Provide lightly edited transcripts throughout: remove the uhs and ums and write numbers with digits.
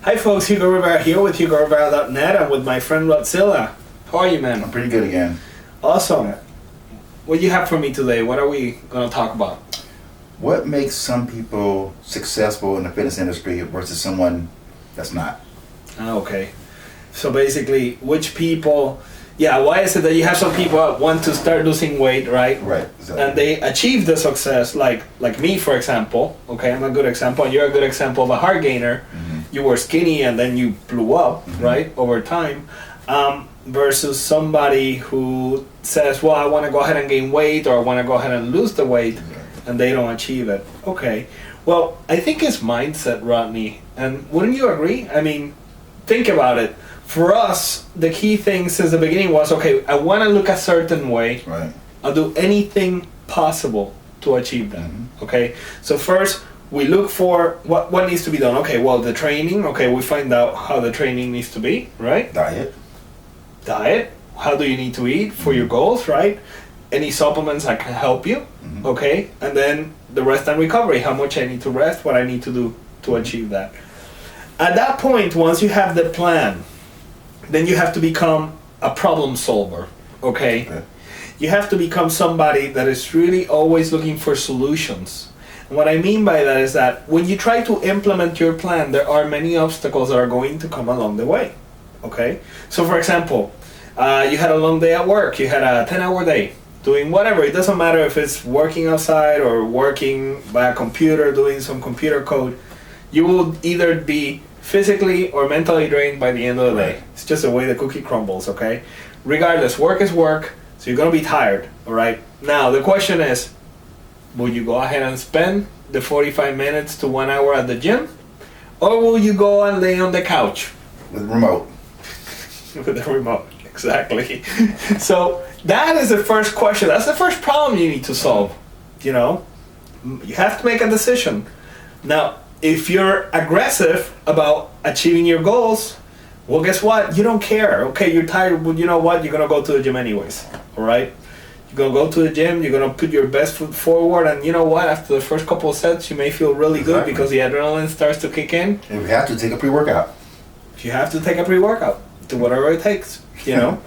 Hi folks, Hugo Rivera here with HugoRivera.net and with my friend Rodzilla. How are you, man? I'm pretty good again. Awesome. What do you have for me today? What are we going to talk about? What makes some people successful in the fitness industry versus someone that's not? Okay. So basically, which people... why is it that you have some people that want to start losing weight, right? Right, exactly. And they achieve the success, like me, for example. Okay, I'm a good example, and you're a good example of a hard gainer. Mm-hmm. You were skinny and then you blew up, Mm-hmm. right, over time. Versus somebody who says, well, I want to go ahead and gain weight, or I want to go ahead and lose the weight, and they don't achieve it. Okay. Well, I think it's mindset, Rodney. And wouldn't you agree? I mean, think about it. For us, the key thing since the beginning was, okay, I want to look a certain way. Right. I'll do anything possible to achieve that. Mm-hmm. Okay? So first, we look for what needs to be done. Okay, well, the training. Okay, we find out how the training needs to be, right? Diet. How do you need to eat for your goals, right? Any supplements that can help you, Mm-hmm. okay? And then the rest and recovery. How much I need to rest, what I need to do to achieve that. At that point, once you have the plan, then you have to become a problem solver, okay? You have to become somebody that is really always looking for solutions. And what I mean by that is that when you try to implement your plan, there are many obstacles that are going to come along the way, okay? So for example, you had a long day at work, you had a 10-hour day, doing whatever. It doesn't matter if it's working outside or working by a computer, doing some computer code. You will either be physically or mentally drained by the end of the day. It's just the way the cookie crumbles, okay? Regardless, work is work, so you're gonna be tired, all right? Now, the question is, will you go ahead and spend the 45 minutes to 1 hour at the gym? Or will you go and lay on the couch? With the remote. With the remote, exactly. So that is the first question. That's the first problem you need to solve, you know? You have to make a decision. Now, if you're aggressive about achieving your goals, well, guess what? You don't care. Okay, you're tired, but you know what? You're going to go to the gym anyways, all right? You're going to go to the gym, you're going to put your best foot forward, and you know what? After the first couple of sets, you may feel really good because the adrenaline starts to kick in. If you have to, take a pre-workout. If you have to take a pre-workout, do whatever it takes, you know?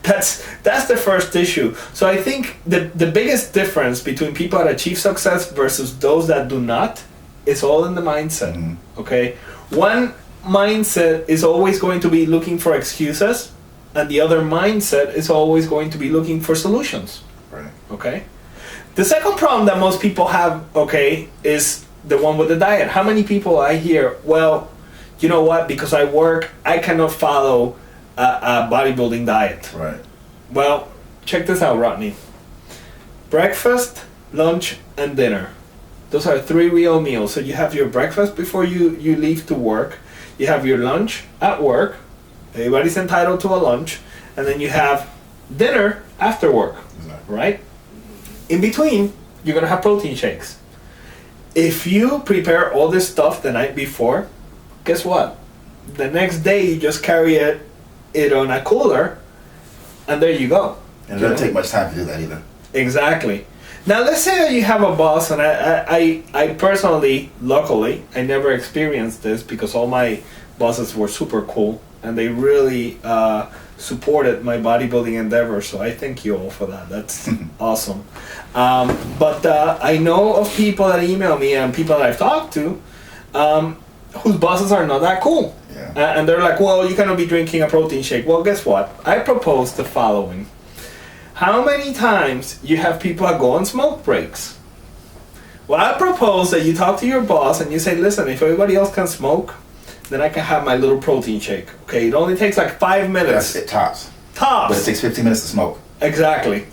That's the first issue. So I think the biggest difference between people that achieve success versus those that do not, it's all in the mindset, okay? One mindset is always going to be looking for excuses, and the other mindset is always going to be looking for solutions, okay? The second problem that most people have, okay, is the one with the diet. How many people I hear, well, you know what, because I work, I cannot follow a bodybuilding diet. Right. Well, check this out, Rodney. Breakfast, lunch, and dinner. Those are 3 real meals. So you have your breakfast before you leave to work. You have your lunch at work. Everybody's entitled to a lunch. And then you have dinner after work, right? In between, you're going to have protein shakes. If you prepare all this stuff the night before, guess what? The next day, you just carry it on a cooler, and there you go. And it doesn't take much time to do that either. Exactly. Now let's say that you have a boss, and I personally, luckily, I never experienced this because all my bosses were super cool and they really supported my bodybuilding endeavor. So I thank you all for that. That's awesome. But I know of people that email me and people that I've talked to whose bosses are not that cool. Yeah. And they're like, well, you cannot be drinking a protein shake. Well, guess what? I propose the following. How many times you have people that go on smoke breaks? Well, I propose that you talk to your boss and you say, listen, if everybody else can smoke, then I can have my little protein shake. Okay, it only takes like 5 minutes. It tops. Tops. But it takes 15 minutes to smoke. Exactly.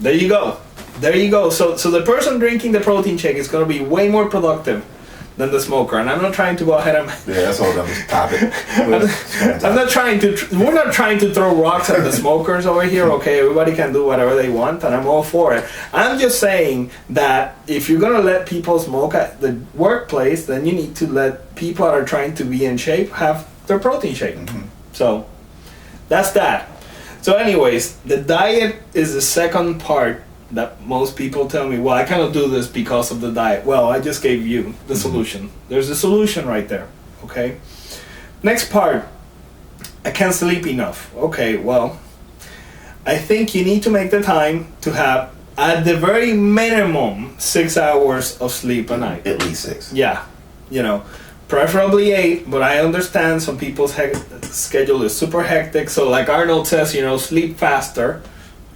There you go. There you go. So the person drinking the protein shake is going to be way more productive than the smoker. And I'm not trying to go ahead and... Yeah, that's all that was topic. I'm not trying to... We're not trying to throw rocks at the smokers over here, okay? Everybody can do whatever they want, and I'm all for it. I'm just saying that if you're going to let people smoke at the workplace, then you need to let people that are trying to be in shape have their protein shake. So, that's that. So anyways, the diet is the second part that most people tell me, well, I cannot do this because of the diet. Well, I just gave you the solution. There's a solution right there, okay? Next part, I can't sleep enough. Okay, well, I think you need to make the time to have, at the very minimum, 6 hours of sleep a night. At least 6. Yeah, you know, preferably 8, but I understand some people's schedule is super hectic. So like Arnold says, you know, sleep faster.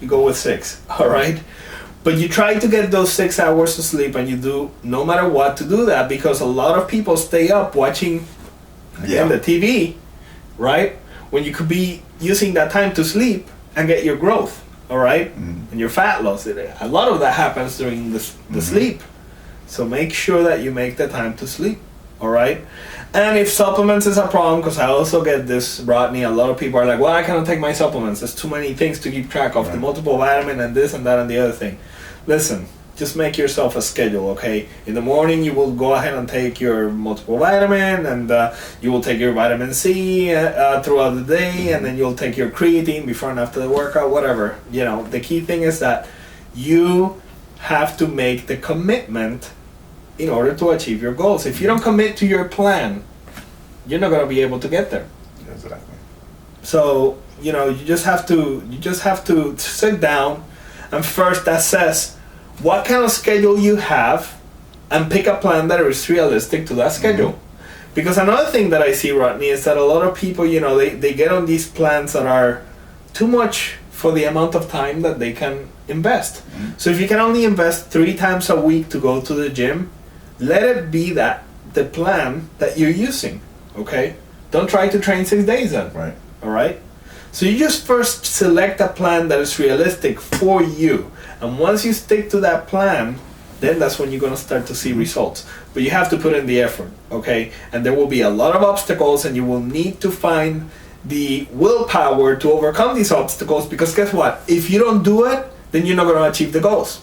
You go with 6, all right? But you try to get those 6 hours of sleep, and you do no matter what to do that, because a lot of people stay up watching the TV, right? When you could be using that time to sleep and get your growth, all right? And your fat loss. A lot of that happens during the sleep. So make sure that you make the time to sleep, all right? And if supplements is a problem, because I also get this, Rodney, a lot of people are like, well, I cannot take my supplements. There's too many things to keep track of, the multiple vitamin and this and that and the other thing. Listen, just make yourself a schedule, okay? In the morning, you will go ahead and take your multiple vitamin, and you will take your vitamin C throughout the day, and then you'll take your creatine before and after the workout, whatever. You know, the key thing is that you have to make the commitment in order to achieve your goals. If you don't commit to your plan, you're not going to be able to get there. Exactly. So, you know, you just have to sit down and first assess what kind of schedule you have and pick a plan that is realistic to that schedule. Because another thing that I see, Rodney, is that a lot of people, you know, they get on these plans that are too much for the amount of time that they can invest. So if you can only invest 3 times a week to go to the gym, let it be that the plan that you're using, okay? Don't try to train 6 days then, Right. all right? So you just first select a plan that is realistic for you. And once you stick to that plan, then that's when you're going to start to see results. But you have to put in the effort, okay? And there will be a lot of obstacles, and you will need to find the willpower to overcome these obstacles, because guess what? If you don't do it, then you're not going to achieve the goals.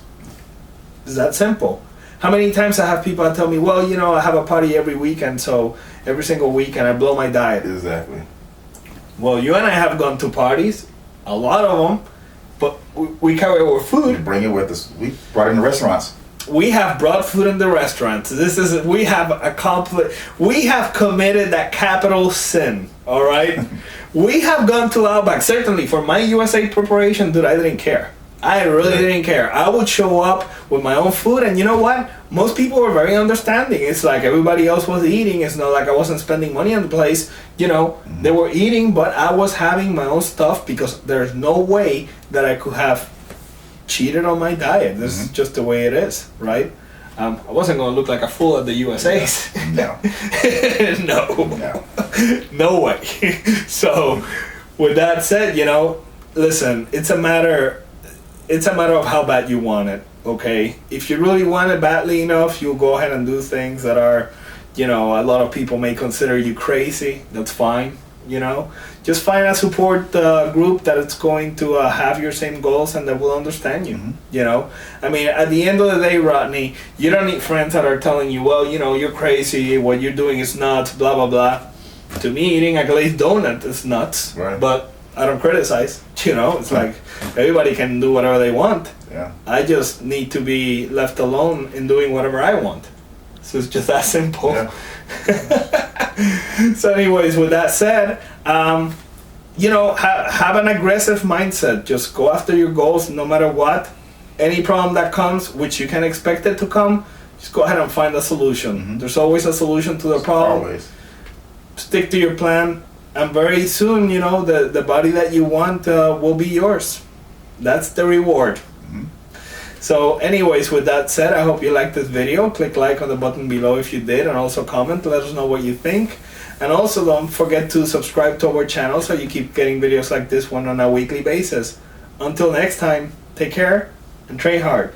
It's that simple. How many times I have people that tell me, well, you know, I have a party every weekend, so every single weekend I blow my diet. Exactly. Well, you and I have gone to parties, a lot of them, but we carry our We food. bring it with us. We brought it in the restaurants. We have brought food in the restaurants. We have committed that capital sin, all right? We have gone to Outback. Certainly, for my USA preparation, dude, I didn't care. I really didn't care. I would show up with my own food, and you know what? Most people were very understanding. It's like everybody else was eating. It's not like I wasn't spending money on the place. You know, they were eating, but I was having my own stuff, because there's no way that I could have cheated on my diet. This is just the way it is, right? I wasn't going to look like a fool at the USA's. No. No. No way. So, with that said, you know, listen, it's a matter of how bad you want it, okay? If you really want it badly enough, you'll go ahead and do things that are, you know, a lot of people may consider you crazy. That's fine, you know? Just find a support group that is going to have your same goals and that will understand you, you know? I mean, at the end of the day, Rodney, you don't need friends that are telling you, well, you know, you're crazy, what you're doing is nuts, blah, blah, blah. To me, eating a glazed donut is nuts, Right. but I don't criticize, you know? It's like everybody can do whatever they want. Yeah. I just need to be left alone in doing whatever I want. So it's just that simple. Yeah. So anyways, with that said, you know, have an aggressive mindset. Just go after your goals no matter what. Any problem that comes, which you can expect it to come, just go ahead and find a solution. There's always a solution to the problem. Always. Stick to your plan, and very soon, you know, the body that you want will be yours. That's the reward. So anyways, with that said, I hope you liked this video. Click like on the button below if you did, and also comment. Let us know what you think. And also don't forget to subscribe to our channel so you keep getting videos like this one on a weekly basis. Until next time, take care and train hard.